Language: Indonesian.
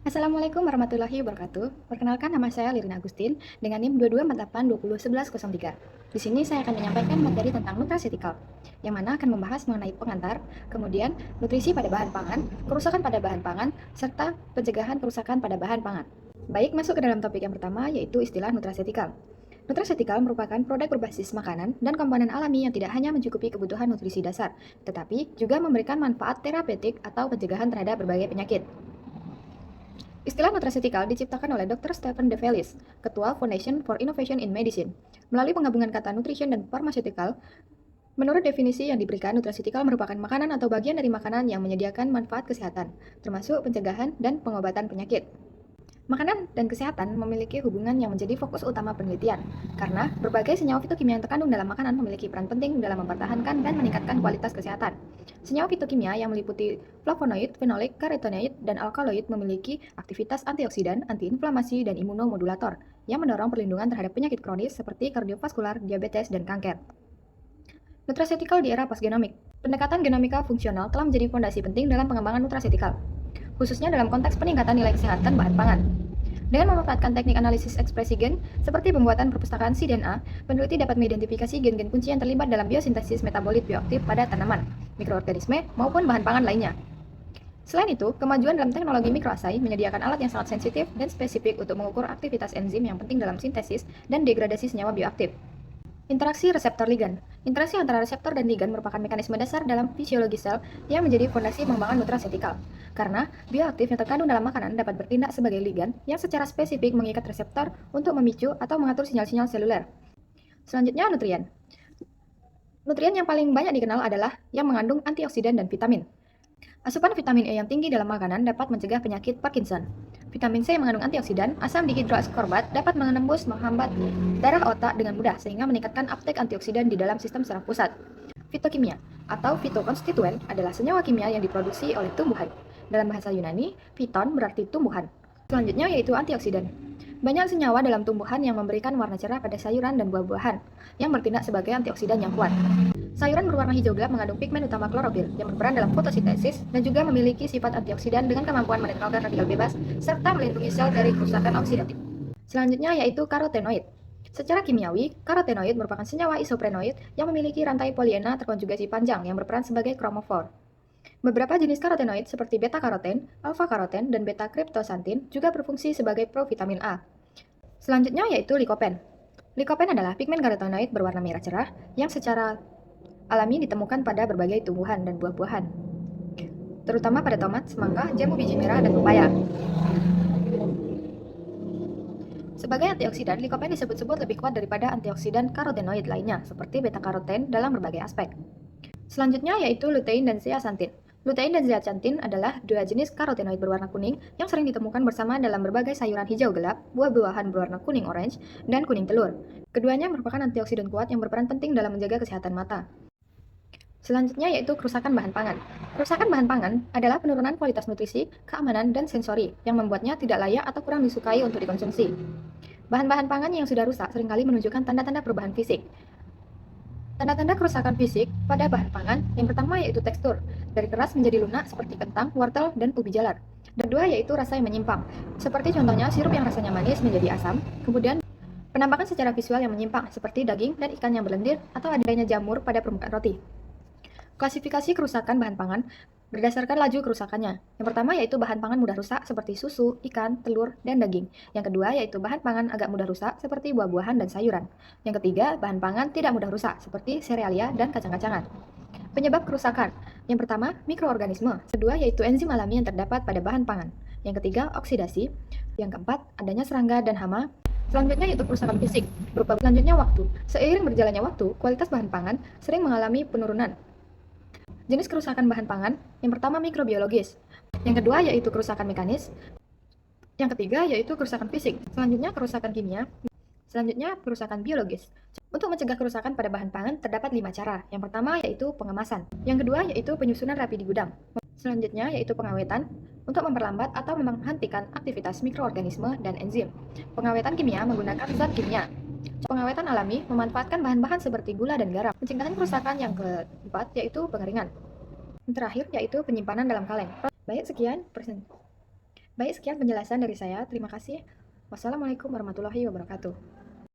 Assalamualaikum warahmatullahi wabarakatuh. Perkenalkan, nama saya Lirina Agustin dengan NIM 2248201103. Di sini saya akan menyampaikan materi tentang nutraceutical, yang mana akan membahas mengenai pengantar, kemudian nutrisi pada bahan pangan, kerusakan pada bahan pangan, serta pencegahan kerusakan pada bahan pangan. Baik, masuk ke dalam topik yang pertama, yaitu istilah nutraceutical. Nutraceutical merupakan produk berbasis makanan dan komponen alami yang tidak hanya mencukupi kebutuhan nutrisi dasar, tetapi juga memberikan manfaat terapeutik atau pencegahan terhadap berbagai penyakit. Istilah nutraceutical diciptakan oleh Dr. Stephen DeVellis, Ketua Foundation for Innovation in Medicine. Melalui penggabungan kata nutrition dan pharmaceutical, menurut definisi yang diberikan, nutraceutical merupakan makanan atau bagian dari makanan yang menyediakan manfaat kesehatan, termasuk pencegahan dan pengobatan penyakit. Makanan dan kesehatan memiliki hubungan yang menjadi fokus utama penelitian, karena berbagai senyawa fitokimia yang terkandung dalam makanan memiliki peran penting dalam mempertahankan dan meningkatkan kualitas kesehatan. Senyawa fitokimia yang meliputi flavonoid, fenolik, karotenoid, dan alkaloid memiliki aktivitas antioksidan, antiinflamasi, dan imunomodulator yang mendorong perlindungan terhadap penyakit kronis seperti kardiovaskular, diabetes, dan kanker. Nutraceutical di era postgenomik. Pendekatan genomika fungsional telah menjadi fondasi penting dalam pengembangan nutraceutical, khususnya dalam konteks peningkatan nilai kesehatan bahan pangan. Dengan memanfaatkan teknik analisis ekspresi gen, seperti pembuatan perpustakaan cDNA, peneliti dapat mengidentifikasi gen-gen kunci yang terlibat dalam biosintesis metabolit bioaktif pada tanaman, mikroorganisme, maupun bahan pangan lainnya. Selain itu, kemajuan dalam teknologi mikroassay menyediakan alat yang sangat sensitif dan spesifik untuk mengukur aktivitas enzim yang penting dalam sintesis dan degradasi senyawa bioaktif. Interaksi reseptor ligan. Interaksi antara reseptor dan ligan merupakan mekanisme dasar dalam fisiologi sel yang menjadi fondasi pengembangan nutraceutical. Karena bioaktif yang terkandung dalam makanan dapat bertindak sebagai ligan yang secara spesifik mengikat reseptor untuk memicu atau mengatur sinyal-sinyal seluler. Selanjutnya, nutrien. Nutrien yang paling banyak dikenal adalah yang mengandung antioksidan dan vitamin. Asupan vitamin E yang tinggi dalam makanan dapat mencegah penyakit Parkinson. Vitamin C yang mengandung antioksidan, asam dihidroaskorbat, dapat menembus menghambat darah otak dengan mudah sehingga meningkatkan uptake antioksidan di dalam sistem saraf pusat. Fitokimia atau fitokonstituen adalah senyawa kimia yang diproduksi oleh tumbuhan. Dalam bahasa Yunani, fiton berarti tumbuhan. Selanjutnya yaitu antioksidan. Banyak senyawa dalam tumbuhan yang memberikan warna cerah pada sayuran dan buah-buahan, yang bertindak sebagai antioksidan yang kuat. Sayuran berwarna hijau gelap mengandung pigmen utama klorofil yang berperan dalam fotosintesis dan juga memiliki sifat antioksidan dengan kemampuan menetralkan radikal bebas serta melindungi sel dari kerusakan oksidatif. Selanjutnya yaitu karotenoid. Secara kimiawi, karotenoid merupakan senyawa isoprenoid yang memiliki rantai poliena terkonjugasi panjang yang berperan sebagai kromofor. Beberapa jenis karotenoid seperti beta-karoten, alfa-karoten, dan beta-kriptosantin juga berfungsi sebagai provitamin A. Selanjutnya yaitu likopen. Likopen adalah pigmen karotenoid berwarna merah cerah yang secara alami ditemukan pada berbagai tumbuhan dan buah-buahan, terutama pada tomat, semangka, jambu biji merah, dan pepaya. Sebagai antioksidan, likopen disebut-sebut lebih kuat daripada antioksidan karotenoid lainnya, seperti beta-karoten dalam berbagai aspek. Selanjutnya yaitu lutein dan zeaxanthin. Lutein dan zeaxanthin adalah dua jenis karotenoid berwarna kuning yang sering ditemukan bersama dalam berbagai sayuran hijau gelap, buah-buahan berwarna kuning orange, dan kuning telur. Keduanya merupakan antioksidan kuat yang berperan penting dalam menjaga kesehatan mata. Selanjutnya yaitu kerusakan bahan pangan. Kerusakan bahan pangan adalah penurunan kualitas nutrisi, keamanan, dan sensori yang membuatnya tidak layak atau kurang disukai untuk dikonsumsi. Bahan-bahan pangan yang sudah rusak seringkali menunjukkan tanda-tanda perubahan fisik. Tanda-tanda kerusakan fisik pada bahan pangan yang pertama yaitu tekstur, dari keras menjadi lunak seperti kentang, wortel, dan ubi jalar. Dan kedua yaitu rasa yang menyimpang, seperti contohnya sirup yang rasanya manis menjadi asam, kemudian penampakan secara visual yang menyimpang seperti daging dan ikan yang berlendir atau adanya jamur pada permukaan roti. Klasifikasi kerusakan bahan pangan berdasarkan laju kerusakannya. Yang pertama yaitu bahan pangan mudah rusak seperti susu, ikan, telur, dan daging. Yang kedua yaitu bahan pangan agak mudah rusak seperti buah-buahan dan sayuran. Yang ketiga, bahan pangan tidak mudah rusak seperti serealia dan kacang-kacangan. Penyebab kerusakan. Yang pertama, mikroorganisme. Kedua yaitu enzim alami yang terdapat pada bahan pangan. Yang ketiga, oksidasi. Yang keempat, adanya serangga dan hama. Selanjutnya yaitu kerusakan fisik. Berupa selanjutnya waktu. Seiring berjalannya waktu, kualitas bahan pangan sering mengalami penurunan. Jenis kerusakan bahan pangan, yang pertama mikrobiologis, yang kedua yaitu kerusakan mekanis, yang ketiga yaitu kerusakan fisik, selanjutnya kerusakan kimia, selanjutnya kerusakan biologis. Untuk mencegah kerusakan pada bahan pangan terdapat 5 cara. Yang pertama yaitu pengemasan, yang kedua yaitu penyusunan rapi di gudang, selanjutnya yaitu pengawetan untuk memperlambat atau menghentikan aktivitas mikroorganisme dan enzim. Pengawetan kimia menggunakan zat kimia. Pengawetan alami memanfaatkan bahan-bahan seperti gula dan garam. Pencegahan kerusakan yang keempat yaitu pengeringan. Yang terakhir yaitu penyimpanan dalam kaleng. Baik, sekian Baik, sekian penjelasan dari saya. Terima kasih. Wassalamualaikum warahmatullahi wabarakatuh.